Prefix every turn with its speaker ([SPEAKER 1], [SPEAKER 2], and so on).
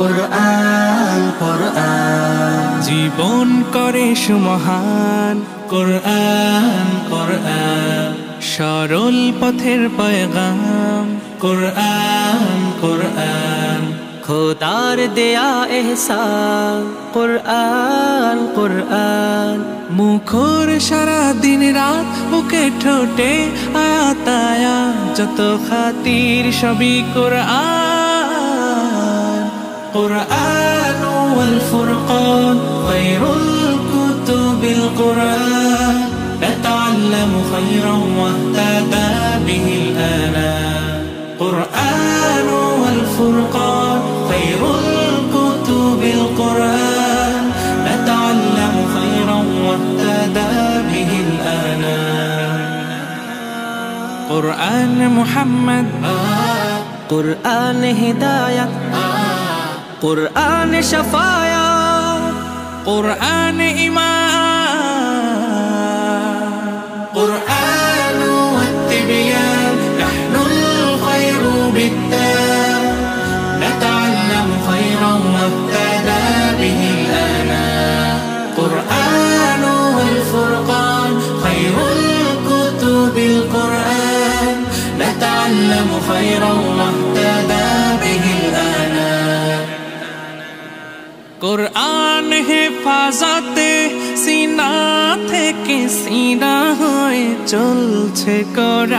[SPEAKER 1] কুরআন কুরআন
[SPEAKER 2] জীবন করে সুমহান
[SPEAKER 1] কুরআন কুরআন
[SPEAKER 2] সরল পথের পয়গাম
[SPEAKER 1] কুরআন কুরআন
[SPEAKER 2] খোদার দেয়া এহসান কুরআন কুরআন মুখর সারা দিন রাত বুকে ঠোঁটে আয়াত আয়াত যত খাতির সবই কুরআন
[SPEAKER 1] قرآن والفرقان خير الكتب القرآن نتعلم خيرا واهتدى به الآنام قرآن والفرقان خير الكتب القرآن نتعلم خيرا واهتدى به الآنام
[SPEAKER 2] قرآن محمد
[SPEAKER 1] قرآن هداية
[SPEAKER 2] قرآن شفاعة قرآن إيمان
[SPEAKER 1] قرآن والتبيان نحن الخير بالتام نتعلم خيرا واهتدى به الآنام قرآن والفرقان خير الكتب القرآن نتعلم خيرا واهتدى به الآنام
[SPEAKER 2] কুরআন হেফাজতে সিনা থেকে সিনা হয়ে চলছে কোরআন।